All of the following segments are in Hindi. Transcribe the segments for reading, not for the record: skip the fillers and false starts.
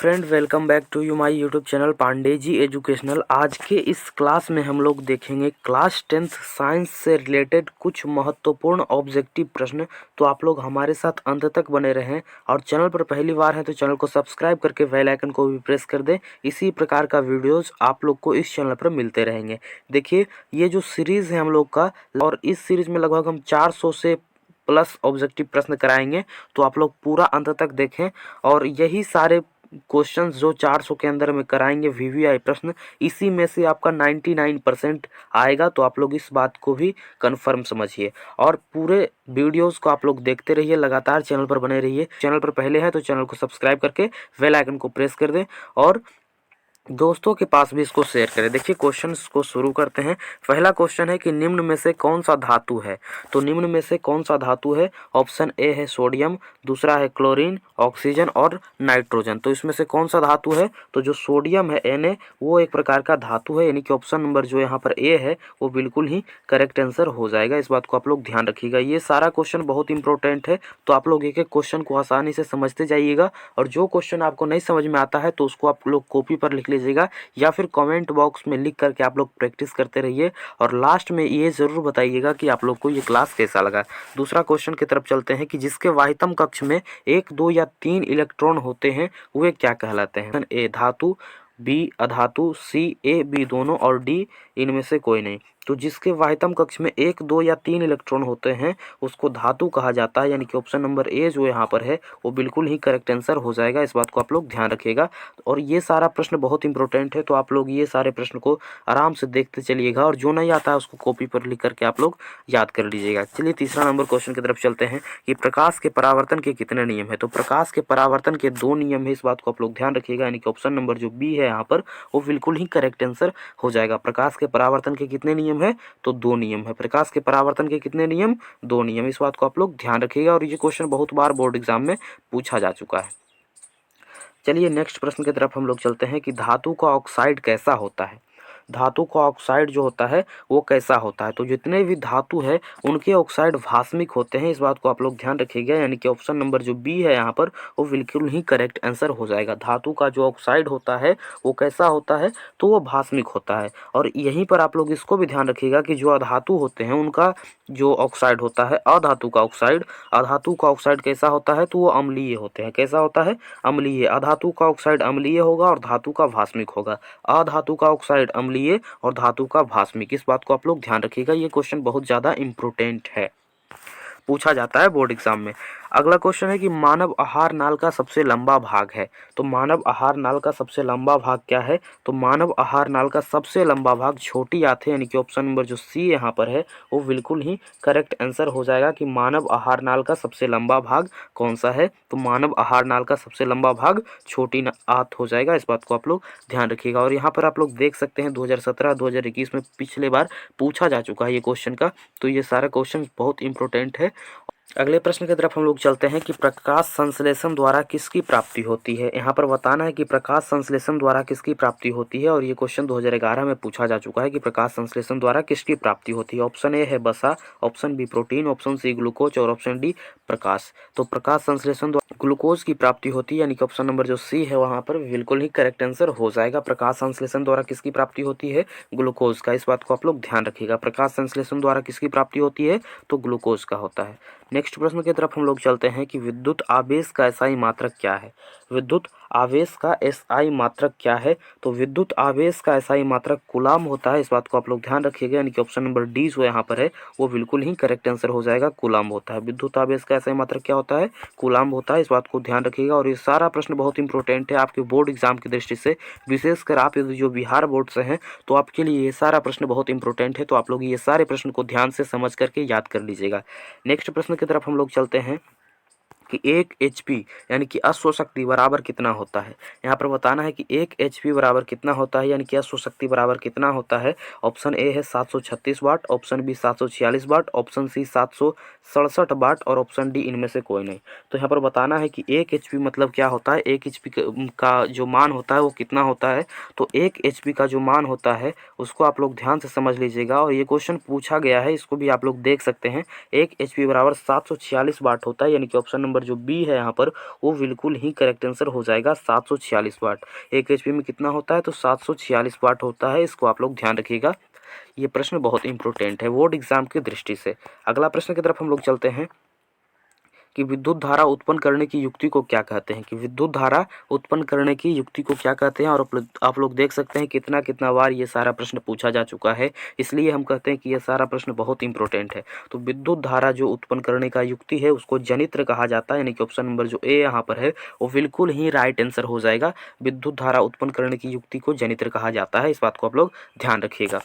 Friend, welcome back to you my YouTube channel Pandey ji educational. आज के इस क्लास में हम लोग देखेंगे क्लास 10th साइंस से रिलेटेड कुछ महत्वपूर्ण ऑब्जेक्टिव प्रश्न। तो आप लोग हमारे साथ अंत तक बने रहें और चैनल पर पहली बार है तो चैनल को सब्सक्राइब करके बेल आइकन को भी प्रेस कर दें। इसी प्रकार का वीडियोज़ आप लोग को इस चैनल पर मिलते रहेंगे। देखिए, ये जो सीरीज़ है हम लोग का, और इस सीरीज़ में लगभग हम 400 से प्लस ऑब्जेक्टिव प्रश्न कराएंगे। तो आप लोग पूरा अंत तक देखें और यही सारे क्वेश्चंस जो 400 के अंदर में कराएंगे वीवीआई प्रश्न, इसी में से आपका 99% आएगा। तो आप लोग इस बात को भी कंफर्म समझिए और पूरे वीडियोस को आप लोग देखते रहिए, लगातार चैनल पर बने रहिए। चैनल पर पहले है तो चैनल को सब्सक्राइब करके बेल आइकन को प्रेस कर दें और दोस्तों के पास भी इसको शेयर करें। देखिए, क्वेश्चंस को शुरू करते हैं। पहला क्वेश्चन है कि निम्न में से कौन सा धातु है। तो निम्न में से कौन सा धातु है? ऑप्शन ए है सोडियम, दूसरा है क्लोरीन, ऑक्सीजन और नाइट्रोजन। तो इसमें से कौन सा धातु है? तो जो सोडियम है Na, वो एक प्रकार का धातु है, यानी कि ऑप्शन नंबर जो यहाँ पर ए है वो बिल्कुल ही करेक्ट आंसर हो जाएगा। इस बात को आप लोग ध्यान रखिएगा। ये सारा क्वेश्चन बहुत इंपॉर्टेंट है, तो आप लोग एक एक क्वेश्चन को आसानी से समझते जाइएगा और जो क्वेश्चन आपको नहीं समझ में आता है तो उसको आप लोग कॉपी पर लिख लीजिएगा या फिर कमेंट बॉक्स में लिख करके आप लोग प्रैक्टिस करते रहिए और लास्ट में ये ज़रूर बताइएगा कि आप लोग को ये क्लास कैसा लगा। दूसरा क्वेश्चन की तरफ चलते हैं कि जिसके वाहितम कक्ष में 1, 2 या 3 इलेक्ट्रॉन होते हैं वे क्या कहलाते हैं? ए धातु, बी अधातु, सी ए बी दोनों और डी इनमें से कोई नहीं। तो जिसके वाहितम कक्ष में 1, 2 या 3 इलेक्ट्रॉन होते हैं उसको धातु कहा जाता है, यानी कि ऑप्शन नंबर ए जो यहाँ पर है वो बिल्कुल ही करेक्ट आंसर हो जाएगा। इस बात को आप लोग ध्यान रखिएगा और ये सारा प्रश्न बहुत इंपॉर्टेंट है, तो आप लोग ये सारे प्रश्न को आराम से देखते चलिएगा और जो नहीं आता है उसको कॉपी पर लिख करके आप लोग याद कर लीजिएगा। चलिए तीसरा नंबर क्वेश्चन की तरफ चलते हैं कि प्रकाश के परावर्तन के कितने नियम है। तो प्रकाश के परावर्तन के 2 नियम है, इस बात को आप लोग ध्यान रखिएगा, यानी कि ऑप्शन नंबर जो बी है यहाँ पर वो बिल्कुल ही करेक्ट आंसर हो जाएगा। प्रकाश के परावर्तन के कितने नियम है? तो 2 नियम है। प्रकाश के परावर्तन के कितने नियम? 2 नियम। इस बात को आप लोग ध्यान रखिएगा और ये क्वेश्चन बहुत बार बोर्ड एग्जाम में पूछा जा चुका है। चलिए नेक्स्ट प्रश्न की तरफ हम लोग चलते हैं कि धातु का ऑक्साइड कैसा होता है। धातु का ऑक्साइड जो होता है वो कैसा होता है? तो जितने भी धातु है उनके ऑक्साइड भास्मिक होते हैं। इस बात को आप लोग ध्यान रखिएगा, यानी कि ऑप्शन नंबर जो बी है यहाँ पर वो बिल्कुल ही करेक्ट आंसर हो जाएगा। धातु का जो ऑक्साइड होता है वो कैसा होता है? तो वो भास्मिक होता है। और यहीं पर आप लोग इसको भी ध्यान रखिएगा कि जो अधातु होते हैं उनका जो ऑक्साइड होता है, अधातु का ऑक्साइड कैसा होता है? तो वो अम्लीय होते हैं। कैसा होता है? अम्लीय। अधातु का ऑक्साइड अम्लीय होगा और धातु का भास्मिक होगा। अधातु का ऑक्साइड अम्लीय और धातु का भास्मिक। इस बात को आप लोग ध्यान रखिएगा, ये क्वेश्चन बहुत ज़्यादा इंपॉर्टेंट है, पूछा जाता है बोर्ड एग्जाम में। अगला क्वेश्चन है कि मानव आहार नाल का सबसे लंबा भाग है। तो मानव आहार नाल का सबसे लंबा भाग क्या है? तो मानव आहार नाल का सबसे लंबा भाग छोटी आंत है, यानी कि ऑप्शन नंबर जो सी यहाँ पर है वो बिल्कुल ही करेक्ट आंसर हो जाएगा कि मानव आहार नाल का सबसे लंबा भाग कौन सा है? तो मानव आहार नाल का सबसे लंबा भाग छोटी आंत हो जाएगा। इस बात को आप लोग ध्यान रखिएगा और यहाँ पर आप लोग देख सकते हैं 2017-2021 में पिछले बार पूछा जा चुका है ये क्वेश्चन का। तो ये सारा क्वेश्चन बहुत इंपॉर्टेंट है। अगले प्रश्न की तरफ हम लोग चलते हैं कि प्रकाश संश्लेषण द्वारा किसकी प्राप्ति होती है। यहाँ पर बताना है कि प्रकाश संश्लेषण द्वारा किसकी प्राप्ति होती है और ये क्वेश्चन 2011 में पूछा जा चुका है कि प्रकाश संश्लेषण द्वारा किसकी प्राप्ति होती है। ऑप्शन ए है वसा, option B protein, option C glucose और ऑप्शन डी प्रकाश। तो प्रकाश संश्लेषण द्वारा ग्लूकोज की प्राप्ति होती है, यानी कि ऑप्शन नंबर जो सी है वहाँ पर बिल्कुल ही करेक्ट आंसर हो जाएगा। प्रकाश संश्लेषण द्वारा किसकी प्राप्ति होती है? ग्लूकोज का। इस बात को आप लोग ध्यान रखिएगा। प्रकाश संश्लेषण द्वारा किसकी प्राप्ति होती है? तो ग्लूकोज का होता है। नेक्स्ट प्रश्न की तरफ हम लोग चलते हैं कि विद्युत आवेश का एसआई मात्रक क्या है। विद्युत आवेश का एसआई मात्रक क्या है? तो विद्युत आवेश का एसआई मात्रक कूलाम होता है। इस बात को आप लोग ध्यान रखिएगा, यानी कि ऑप्शन नंबर डी जो यहाँ पर है वो बिल्कुल ही करेक्ट आंसर हो जाएगा, कूलाम होता है। विद्युत आवेश का एसआई मात्रक क्या होता है? कूलाम होता है। इस बात को ध्यान रखिएगा और ये सारा प्रश्न बहुत इंपॉर्टेंट है आपके बोर्ड एग्जाम की दृष्टि से, विशेषकर आप यदि जो बिहार बोर्ड से हैं तो आपके लिए ये सारा प्रश्न बहुत इंपॉर्टेंट है। तो आप लोग ये सारे प्रश्न को ध्यान से समझ करके याद कर लीजिएगा। नेक्स्ट प्रश्न की तरफ हम लोग चलते हैं कि 1 HP यानी कि अश्व शक्ति बराबर कितना होता है। यहाँ पर बताना है कि 1 HP बराबर कितना होता है, यानी कि अश्व शक्ति बराबर कितना होता है। ऑप्शन ए है 736 वाट, ऑप्शन बी 746 वाट, ऑप्शन सी 767 वाट और ऑप्शन डी इनमें से कोई नहीं। तो यहाँ पर बताना है कि 1 HP मतलब क्या होता है। 1 HP का जो मान होता है वो कितना होता है। तो 1 HP का जो मान होता है उसको आप लोग ध्यान से समझ लीजिएगा और ये क्वेश्चन पूछा गया है, इसको भी आप लोग देख सकते हैं। 1 HP बराबर 746 वाट होता है, यानी कि ऑप्शन नंबर नंबर जो बी है यहाँ पर वो बिल्कुल ही करेक्ट आंसर हो जाएगा 746 वाट। 1 एचपी में कितना होता है? तो 746 वाट होता है। इसको आप लोग ध्यान रखिएगा, ये प्रश्न बहुत इंपॉर्टेंट है बोर्ड एग्जाम की दृष्टि से। अगला प्रश्न की तरफ हम लोग चलते हैं कि विद्युत धारा उत्पन्न करने की युक्ति को क्या कहते हैं। कि विद्युत धारा उत्पन्न करने की युक्ति को क्या कहते हैं। और आप लोग देख सकते हैं कितना कितना बार ये सारा प्रश्न पूछा जा चुका है, इसलिए हम कहते हैं कि ये सारा प्रश्न बहुत इंपॉर्टेंट है। तो विद्युत धारा जो उत्पन्न करने का युक्ति है उसको जनित्र कहा जाता है, यानी कि ऑप्शन नंबर जो ए यहाँ पर है वो बिल्कुल ही राइट आंसर हो जाएगा। विद्युत धारा उत्पन्न करने की युक्ति को जनित्र कहा जाता है, इस बात को आप लोग ध्यान रखिएगा।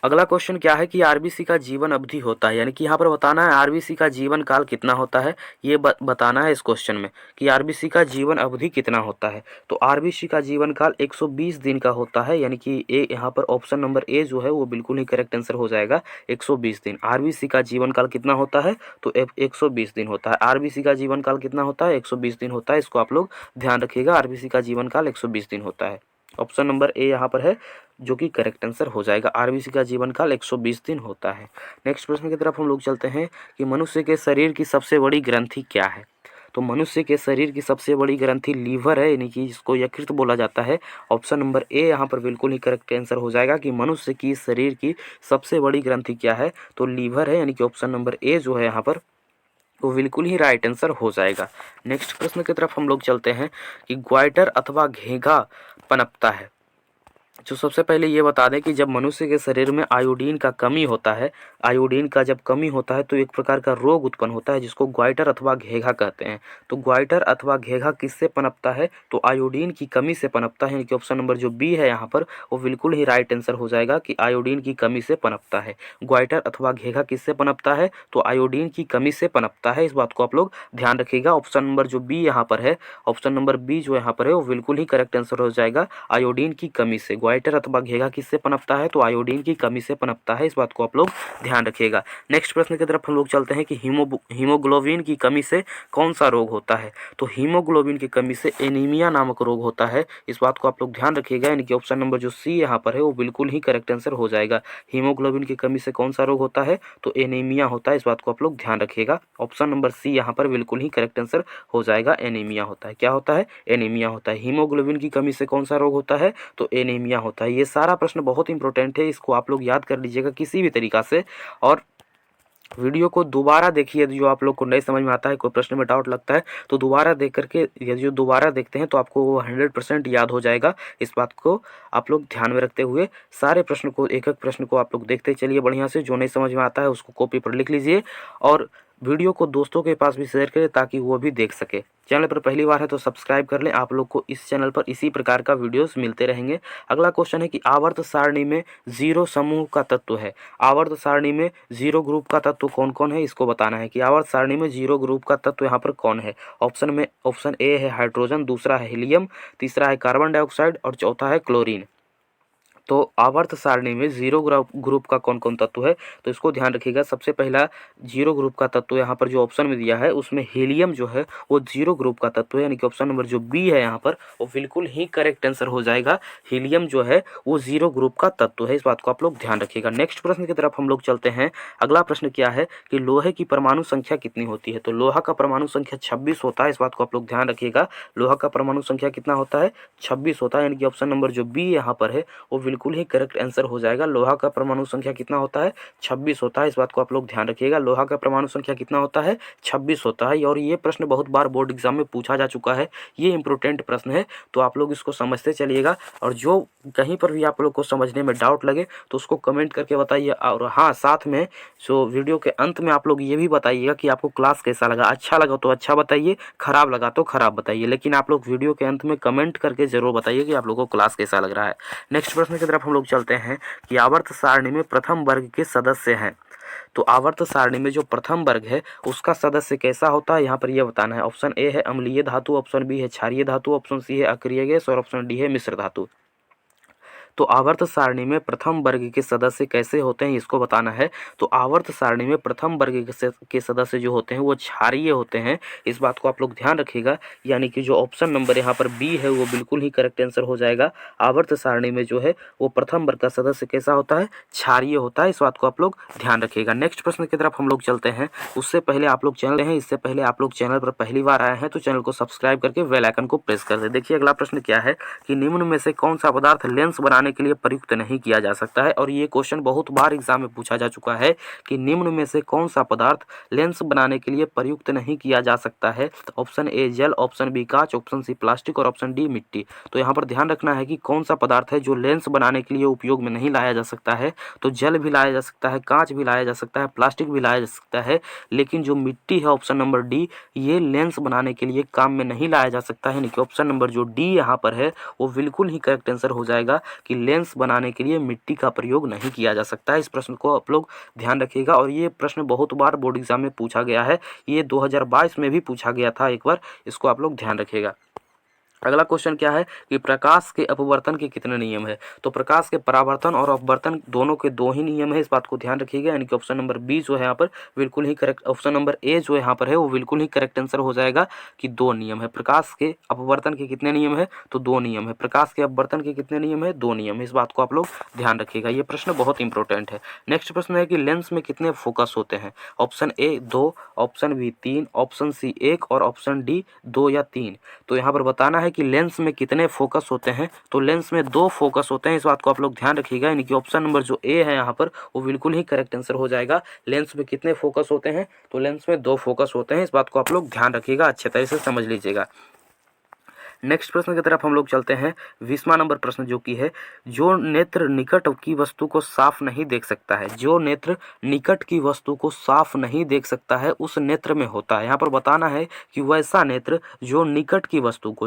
अगला क्वेश्चन क्या है कि आरबीसी का जीवन अवधि होता है, यानी कि यहाँ पर बताना है आरबीसी का जीवन काल कितना होता है, ये बताना है इस क्वेश्चन में कि आरबीसी का जीवन अवधि कितना होता है। तो आरबीसी का जीवन काल 120 दिन का होता है, यानी कि ए यहाँ पर ऑप्शन नंबर ए जो है वो बिल्कुल ही करेक्ट आंसर हो जाएगा 120 दिन। आरबीसी का जीवन काल कितना होता है? तो 120 दिन होता है। आरबीसी का जीवन काल कितना होता है? 120 दिन होता है। इसको आप लोग ध्यान रखिएगा, आरबीसी का जीवन काल 120 दिन होता है। ऑप्शन नंबर ए यहाँ पर है जो कि करेक्ट आंसर हो जाएगा। आरबीसी का जीवन काल 120 दिन होता है। नेक्स्ट प्रश्न की तरफ हम लोग चलते हैं कि मनुष्य के शरीर की सबसे बड़ी ग्रंथि क्या है। तो मनुष्य के शरीर की सबसे बड़ी ग्रंथि लीवर है, यानी कि जिसको यकृत बोला जाता है। ऑप्शन नंबर ए यहाँ पर बिल्कुल ही करेक्ट आंसर हो जाएगा कि मनुष्य की शरीर की सबसे बड़ी ग्रंथि क्या है, तो लीवर है, यानी कि ऑप्शन नंबर ए जो है यहाँ पर वो बिल्कुल ही राइट आंसर हो जाएगा। नेक्स्ट प्रश्न की तरफ हम लोग चलते हैं कि ग्वाइटर अथवा घेघा पनपता है। जो सबसे पहले ये बता दें कि जब मनुष्य के शरीर में आयोडीन का कमी होता है, आयोडीन का जब कमी होता है तो एक प्रकार का रोग उत्पन्न होता है जिसको ग्वाइटर अथवा घेघा कहते हैं। तो ग्वाइटर अथवा घेघा किससे पनपता है? तो आयोडीन की कमी से पनपता है, यानी कि ऑप्शन नंबर जो बी है यहाँ पर वो बिल्कुल ही राइट आंसर हो जाएगा कि आयोडीन की कमी से पनपता है। ग्वाइटर अथवा घेघा किससे पनपता है? तो आयोडीन की कमी से पनपता है, इस बात को आप लोग ध्यान रखिएगा। ऑप्शन नंबर जो बी यहाँ पर है, ऑप्शन नंबर बी जो यहाँ पर है वो बिल्कुल ही करेक्ट आंसर हो जाएगा, आयोडीन की कमी से। ग्वाइटर अथवा घेघा किससे पनपता है? तो आयोडीन की कमी से पनपता है, इस बात को आप लोग ध्यान रखिएगा। नेक्स्ट प्रश्न की तरफ हम लोग चलते हैं कि हीमोग्लोबिन की कमी से कौन सा रोग होता है। तो हीमोग्लोबिन की कमी से एनीमिया नामक रोग होता है, इस बात को आप लोग ध्यान रखिएगा, यानी कि ऑप्शन नंबर जो सी यहाँ पर है वो बिल्कुल ही करेक्ट आंसर हो जाएगा। हीमोग्लोबिन की कमी से कौन सा रोग होता है? तो एनीमिया होता है, इस बात को आप लोग ध्यान रखिएगा। ऑप्शन नंबर सी यहाँ पर बिल्कुल ही करेक्ट आंसर हो जाएगा, एनीमिया होता है। क्या होता है? एनीमिया होता है। हीमोग्लोबिन की कमी से कौन सा रोग होता है? तो एनीमिया होता है। ये सारा प्रश्न बहुत इंपॉर्टेंट है, इसको आप लोग याद कर लीजिएगा किसी भी तरीका से। और वीडियो को दोबारा देखिए, जो आप लोग को नहीं समझ में आता है, कोई प्रश्न में डाउट लगता है तो दोबारा देख करके, यदि जो दोबारा देखते हैं तो आपको वो 100% याद हो जाएगा। इस बात को आप लोग ध्यान में रखते हुए सारे प्रश्न को, एक एक प्रश्न को आप लोग देखते चलिए बढ़िया से। जो नहीं समझ में आता है उसको कॉपी पर लिख लीजिए और वीडियो को दोस्तों के पास भी शेयर करें ताकि वो भी देख सके। चैनल पर पहली बार है तो सब्सक्राइब कर लें, आप लोग को इस चैनल पर इसी प्रकार का वीडियोस मिलते रहेंगे। अगला क्वेश्चन है कि आवर्त सारणी में जीरो समूह का तत्व है। आवर्त सारणी में जीरो ग्रुप का तत्व कौन कौन है, इसको बताना है कि आवर्त सारणी में जीरो ग्रुप का तत्व यहाँ पर कौन है। ऑप्शन ए है हाइड्रोजन, दूसरा है हीलियम, तीसरा है कार्बन डाइऑक्साइड और चौथा है क्लोरीन। तो आवर्त सारणी में जीरो ग्रुप का कौन कौन तत्व है, तो इसको ध्यान रखिएगा। सबसे पहला जीरो ग्रुप का तत्व यहाँ पर जो ऑप्शन में दिया है उसमें हीलियम जो है वो जीरो ग्रुप का तत्व है, यानी कि ऑप्शन नंबर जो बी है यहाँ पर वो बिल्कुल ही करेक्ट आंसर हो जाएगा। हीलियम जो है वो जीरो ग्रुप का तत्व है, इस बात को आप लोग ध्यान रखिएगा। नेक्स्ट प्रश्न की तरफ हम लोग चलते हैं। अगला प्रश्न क्या है कि लोहे की परमाणु संख्या कितनी होती है। तो लोहा का परमाणु संख्या 26 होता है, इस बात को आप लोग ध्यान रखिएगा। लोहा का परमाणु संख्या कितना होता है? 26 होता है, यानी कि ऑप्शन नंबर जो बी यहाँ पर है वो बिल्कुल ही करेक्ट आंसर हो जाएगा। लोहा का परमाणु संख्या कितना होता है? 26 होता है, इस बात को आप लोग ध्यान रखिएगा। लोहा का परमाणु संख्या कितना होता है? 26 होता है। और ये प्रश्न बहुत बार बोर्ड एग्जाम में पूछा जा चुका है, ये इंपॉर्टेंट प्रश्न है, तो आप लोग इसको समझते चलिएगा। और जो कहीं पर भी आप लोग को समझने में डाउट लगे तो उसको कमेंट करके बताइए। और हाँ, साथ में जो वीडियो के अंत में आप लोग ये भी बताइएगा कि आपको क्लास कैसा लगा। अच्छा लगा तो अच्छा बताइए, खराब लगा तो खराब बताइए, लेकिन आप लोग वीडियो के अंत में कमेंट करके जरूर बताइए कि आप लोगों को क्लास कैसा लग रहा है। नेक्स्ट प्रश्न की तरफ हम लोग चलते हैं कि आवर्त सारणी में प्रथम वर्ग के सदस्य हैं। तो आवर्त सारणी में जो प्रथम वर्ग है उसका सदस्य कैसा होता है, यहाँ पर यह बताना है। ऑप्शन ए है अम्लीय धातु, ऑप्शन बी है क्षारीय धातु, ऑप्शन सी है अक्रिय गैस और ऑप्शन डी है मिश्र धातु। तो आवर्त सारणी में प्रथम वर्ग के सदस्य कैसे होते हैं इसको बताना है। तो आवर्त सारणी में प्रथम वर्ग के सदस्य जो होते हैं वो क्षारीय होते हैं, इस बात को आप लोग ध्यान रखिएगा। यानी कि जो ऑप्शन नंबर यहाँ पर बी है वो बिल्कुल ही करेक्ट आंसर हो जाएगा। आवर्त सारणी में जो है वो प्रथम वर्ग का सदस्य कैसा होता है, क्षारीय होता है, इस बात को आप लोग ध्यान रखिएगा। नेक्स्ट प्रश्न की तरफ हम लोग चलते हैं। उससे पहले आप लोग चैनल हैं, इससे पहले आप लोग चैनल पर पहली बार आए हैं तो चैनल को सब्सक्राइब करके बेल आइकन को प्रेस कर दे। देखिए अगला प्रश्न क्या है कि निम्न में से कौन सा पदार्थ लेंस बनाने के लिए प्रयुक्त नहीं किया जा सकता है। और ये क्वेश्चन बहुत बार एग्जाम में पूछा जा चुका है कि निम्न में से कौन सा पदार्थ लेंस बनाने के लिए प्रयुक्त नहीं किया जा सकता है। ऑप्शन ए जल, ऑप्शन बी कांच, ऑप्शन सी प्लास्टिक और ऑप्शन डी मिट्टी। तो यहाँ पर ध्यान रखना है कि कौन सा पदार्थ है जो लेंस बनाने के लिए उपयोग में नहीं लाया जा सकता है। तो जल भी लाया जा सकता है, कांच भी लाया जा सकता है, प्लास्टिक भी लाया जा सकता है, लेकिन जो मिट्टी है ऑप्शन नंबर डी ये लेंस बनाने के लिए काम में नहीं लाया जा सकता है। यानी कि ऑप्शन नंबर जो डी यहाँ पर है वो बिल्कुल ही करेक्ट आंसर हो जाएगा कि लेंस बनाने के लिए मिट्टी का प्रयोग नहीं किया जा सकता है। इस प्रश्न को आप लोग ध्यान रखिएगा और ये प्रश्न बहुत बार बोर्ड एग्जाम में पूछा गया है, ये 2022 में भी पूछा गया था एक बार, इसको आप लोग ध्यान रखिएगा। अगला क्वेश्चन क्या है कि प्रकाश के अपवर्तन के कितने नियम है। तो प्रकाश के परावर्तन और अपवर्तन दोनों के दो ही नियम है, इस बात को ध्यान रखिएगा। यानी कि ऑप्शन नंबर बी जो है यहाँ पर बिल्कुल ही करेक्ट, ऑप्शन नंबर ए जो यहाँ पर है वो बिल्कुल ही करेक्ट आंसर हो जाएगा कि दो नियम है। प्रकाश के अपवर्तन के कितने नियम है, तो दो नियम है। प्रकाश के अपवर्तन के कितने नियम है, दो नियम है, इस बात को आप लोग ध्यान रखिएगा। ये प्रश्न बहुत इंपॉर्टेंट है। नेक्स्ट प्रश्न है कि लेंस में कितने फोकस होते हैं। Option A 2, option B 3, option C 1 और ऑप्शन डी 2 या 3। तो यहाँ पर बताना है कि लेंस में कितने फोकस होते हैं। तो लेंस में 2 फोकस होते हैं, इस बात को आप लोग ध्यान रखिएगा। यानी कि ऑप्शन नंबर जो ए है यहाँ पर वो बिल्कुल ही करेक्ट आंसर हो जाएगा। लेंस में कितने फोकस होते हैं, तो लेंस में 2 फोकस होते हैं, इस बात को आप लोग ध्यान रखिएगा, अच्छे तरह से समझ लीजिएगा। नेक्स्ट प्रश्न की तरफ हम लोग चलते हैं। 20वां नंबर प्रश्न जो कि है, जो नेत्र निकट की वस्तु को साफ नहीं देख सकता है, जो नेत्र निकट की वस्तु को साफ नहीं देख सकता है उस नेत्र में होता है। यहाँ पर बताना है कि वैसा नेत्र जो निकट की वस्तु को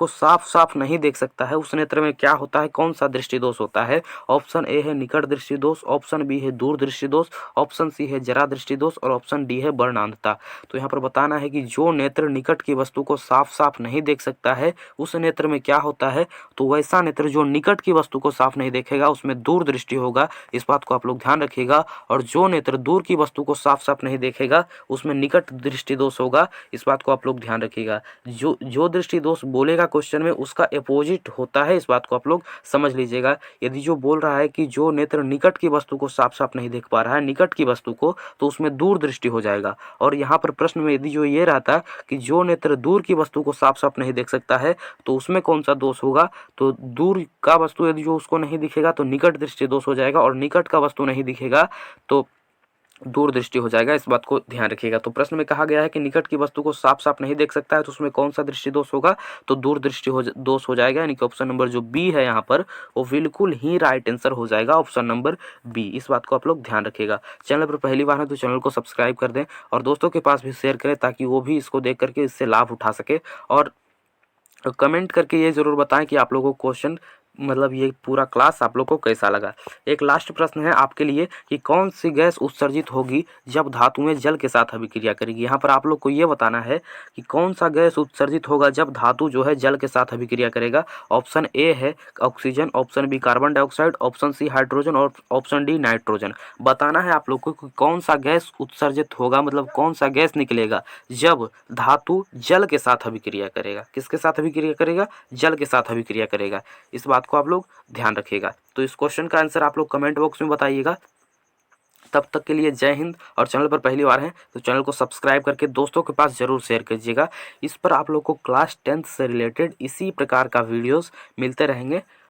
साफ नहीं देख सकता है उस नेत्र में क्या होता है, कौन सा दृष्टि दोष होता है। ऑप्शन ए है निकट दृष्टि दोष, ऑप्शन बी है दूर दृष्टि दोष, ऑप्शन सी है जरा दृष्टि दोष और ऑप्शन डी है वर्णांधता। तो यहाँ पर बताना है कि जो नेत्र निकट की वस्तु को साफ नहीं देख सकता है उस नेत्र में क्या होता है। तो वैसा नेत्र जो निकट की वस्तु को साफ नहीं देखेगा उसमें दूर दृष्टि होगा, इस बात को आप लोग ध्यान रखिएगा। और जो नेत्र दूर की वस्तु को साफ नहीं देखेगा उसमें निकट दृष्टि दोष होगा, इस बात को आप लोग ध्यान रखिएगा। जो दृष्टि दोष बोलेगा क्वेश्चन में उसका अपोजिट होता है, इस बात को आप लोग समझ लीजिएगा। यदि जो बोल रहा है कि जो नेत्र निकट की वस्तु को साफ नहीं देख पा रहा है निकट की वस्तु को, तो उसमें दूर दृष्टि हो जाएगा। और यहाँ पर प्रश्न में यदि जो ये रहता कि जो नेत्र दूर की वस्तु को साफ नहीं देख सकता है तो उसमें कौन सा दोष होगा, तो दूर का वस्तु यदि जो उसको नहीं दिखेगा तो निकट दृष्टि दोष हो जाएगा, और निकट का वस्तु नहीं दिखेगा तो दूर दृष्टि हो जाएगा, इस बात को ध्यान रखिएगा। तो प्रश्न में कहा गया है कि निकट की वस्तु को साफ नहीं देख सकता है तो उसमें कौन सा दृष्टि दोष होगा, तो दूर दृष्टि दोष हो जाएगा। यानी कि ऑप्शन नंबर जो बी है यहाँ पर वो बिल्कुल ही राइट आंसर हो जाएगा, ऑप्शन नंबर बी, इस बात को आप लोग ध्यान रखिएगा। चैनल पर पहली बार है तो चैनल को सब्सक्राइब कर दें और दोस्तों के पास भी शेयर करें ताकि वो भी इसको देख करके इससे लाभ उठा सके। और कमेंट करके ये ज़रूर बताएं कि आप लोगों को क्वेश्चन मतलब ये पूरा क्लास आप लोग को कैसा लगा। एक लास्ट प्रश्न है आपके लिए कि कौन सी गैस उत्सर्जित होगी जब धातुएं जल के साथ अभिक्रिया करेगी। यहाँ पर आप लोग को ये बताना है कि कौन सा गैस उत्सर्जित होगा जब धातु जो है जल के साथ अभिक्रिया करेगा। ऑप्शन ए है oxygen, option B carbon dioxide, option C hydrogen और ऑप्शन डी नाइट्रोजन। बताना है आप लोग को कि कौन सा गैस उत्सर्जित होगा, मतलब कौन सा गैस निकलेगा जब धातु जल के साथ अभिक्रिया करेगा। किसके साथ अभिक्रिया करेगा, जल के साथ अभिक्रिया करेगा, इस बात को आप लोग ध्यान रखिएगा। तो इस क्वेश्चन का आंसर आप लोग कमेंट बॉक्स में बताइएगा। तब तक के लिए जय हिंद। और चैनल पर पहली बार हैं तो चैनल को सब्सक्राइब करके दोस्तों के पास जरूर शेयर कीजिएगा। इस पर आप लोग को क्लास 10th से रिलेटेड इसी प्रकार का वीडियोस मिलते रहेंगे।